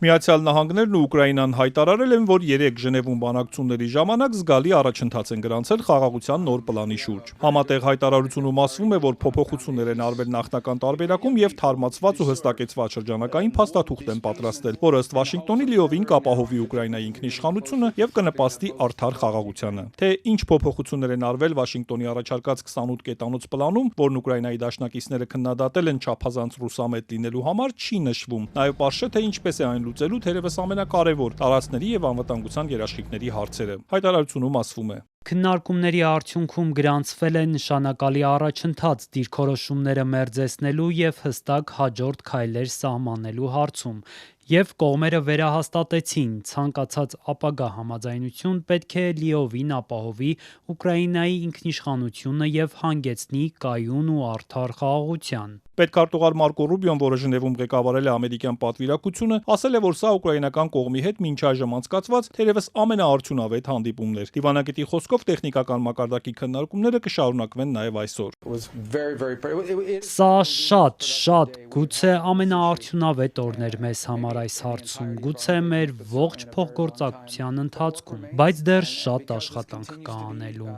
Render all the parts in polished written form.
Միացյալ Նահանգներն ու Ուկրաինան հայտարարել են, որ 3 Ժնևում բանակցությունների ժամանակ զգալի առաջընթաց են գրանցել խաղաղության նոր պլանի շուրջ։ Համատեղ հայտարարությունում ասվում է, որ փոփոխություններ են արվել նախնական տարբերակում եւ թարմացված ու հստակեցված շրջանակային փաստաթուղթ են պատրաստել, որը ըստ Վաշինգտոնի լիովին կապահովի Ուկրաինայի ինքնիշխանությունը եւ կնպաստի արդար խաղաղությանը։ Թե ինչ փոփոխություններ են արվել Վաշինգտոնի առաջարկած 28 կետանոց պլանում, որն Ուկրաինայի դաշնակիցները քննադատել են չափազանց ռուսամետ լինելու համար, չի նշվում։ Նաեւ պարզ չէ, թե ինչպես է այն լուծելու թերևս ամենակարևոր տարածքների եւ անվտանգության երաշխիքների հարցերը։ Հայտարարությունում ասվում է. Քննարկումների արդյունքում գրանցվել է նշանակալի առաջընթաց դիրքորոշումները մերձեցնելու եւ հստակ հաջորդ քայլեր սահմանելու հարցում, եւ կողմերը վերահաստատեցին ցանկացած ապագա համաձայնություն պետք է լիովին ապահովի Ուկրաինայի ինքնիշխանությունը եւ հանգեցնի կայուն ու արդար խաղաղության։ Պետքարտուղար Մարկո Ռուբիոն, որը Ժնևում ղեկավարել է ամերիկյան պատվիրակությունը, ասել է, որ սա ուկրաինական կողմի հետ մինչ այժմ անցկացված թերևս ամենաարդյունավետ հանդիպումն էր։ Դիվանագետի խոսքով տեխնիկական մակարդակի քննարկումները կշարունակվեն նաև այսօր։ Սա շատ, գուցե ամենաարդյունավետ օրն էր մեզ համար այս հարցում, գուցե մեր ողջ փոխգործակցության ընթացքում, բայց դեռ շատ աշխատանք կա անելու։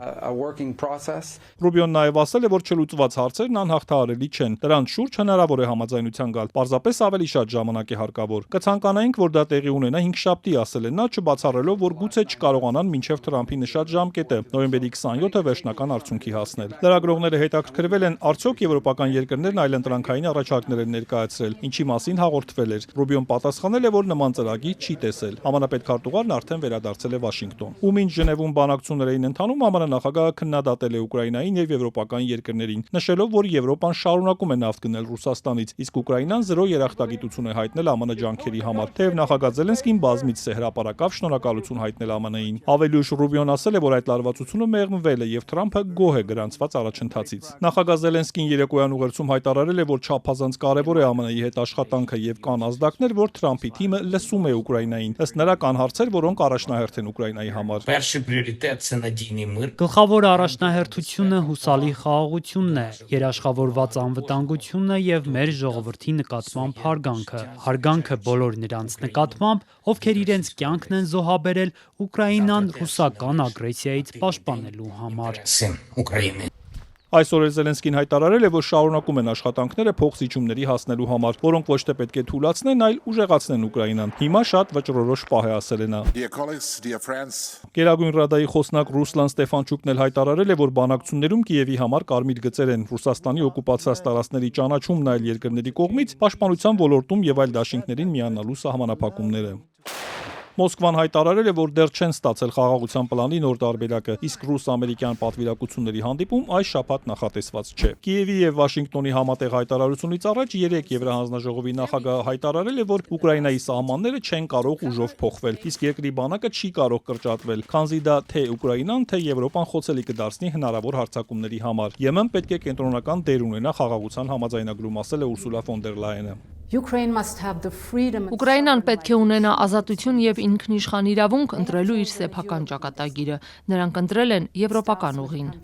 Ռուբիոն նաև ասել է, որ չլուծված հարցերն անհաղթահարելի չեն։ Դրանց շուրջ հնարավոր է համաձայնության գալ, պարզապես ավելի շատ ժամանակ է հարկավոր։ Կցանկանայինք, որ դա տեղի ունենա 5շաբթի, ասել է նա, չբացառելով, որ գուցե չկարողանան մինչև Թրամփի նշած ժամկետը՝ նոյեմբերի 27-ը վերջնական արդյունքի հասնել։ Լրագրողները հետաքրքրվել են, արդյոք եվրոպական երկրներն այլընտրանքային առաջարկներ են ներկայացրել, ինչի մասին հաղորդվել էր։ Ռուբիոն պատասխանել է, որ նման ծրագիր չի տեսել։ Համանապետքարտուղարն արդեն վերադարձել է Վաշինգտոն։ Ու մինչ Ժնևում բանակցություններ էին ընթանում, ԱՄՆ նախագահը քննադատել է Ուկրաինային եւ եվրոպական երկրներին, նշելով, որ Եվրոպան շարունակում է նավթ գնել Ռուսաստանից, իսկ Ուկրաինան զրո երախտագիտություն է հայտնել ԱՄՆ ջանքերի համար, թեև նախագահ Զելենսկին բազմիցս է հրապարակավ շնորհակալություն հայտնել ԱՄՆ-ին։ Ավելի ուշ Ռուբիոն ասել է, որ այդ լարվածությունը մեղմվել է եւ Թրամփը գոհ է գրանցված առաջընթացից։ Նախագահ Զելենսկին երեկոյան ուղերձում հայտարարել է, որ չափազանց կարևոր է ԱՄՆ-ի հետ աշխատանքը եւ կան ազդակներ, որ Թրամփի թիմը լսում է Ուկրաինային։ Ըստ նրա կան հարցեր, որոնք առաջնահերթ են Ուկրաինայի համար։ Գլխավոր առաջնահերթությունը հուսալի խաղաղությունն է, երաշխավորված անվտանգությունը եւ մեր ժողովրդի նկատմամբ հարգանքը բոլոր նրանց նկատմամբ, ովքեր իրենց կյանքն են զոհաբերել Ուկրաինան ռուսական ագրեսիայից պաշտպանելու համար։ Այսօր Զելենսկին հայտարարել է, որ շարունակում են աշխատանքները փոխզիջումների հասնելու համար, որոնք ոչ թե պետք է թուլացնեն, այլ ուժեղացնեն Ուկրաինան։ Հիմա շատ վճռորոշ պահ է, ասել է նա։ Գերագույն ռադայի խոսնակ Ռուսլան Ստեֆանչուկն էլ հայտարարել է, որ բանակցություններում Կիևի համար կարմիր գծեր են Ռուսաստանի օկուպացրած տարածքների ճանաչումն այլ երկրների կողմից, պաշտպանության ոլորտում եւ այլ դաշինքներին միանալու սահմանափակումները։ Մոսկվան հայտարարել է, որ դեռ չեն ստացել խաղաղության պլանի նոր տարբերակը, իսկ ռուս-ամերիկյան պատվիրակությունների հանդիպում այս շաբաթ նախատեսված չէ։ Կիևի եւ Վաշինգտոնի համատեղ հայտարարությունից առաջ 3 Եվրահանձնաժողովի նախագահը հայտարարել է, որ Ուկրաինայի սահմանները չեն կարող ուժով փոխվել, իսկ երկրի բանակը չի կարող կրճատվել, քանզի դա թե Ուկրաինան, թե Եվրոպան խոցելի կդարձնի հնարավոր հարձակումների համար։ ԵՄ-ն պետք է կենտրոնական դեր ունենա խաղաղության համաձայնագրում, ասել է Ուրսուլա ֆոն դեր Լայենը։ Ուկրաինան պետք է ունենա ազատություն եւ ինքնիշխան իրավունք ընտրելու իր սեփական ճակատագիրը։ Նրանք ընտրել են եվրոպական ուղին։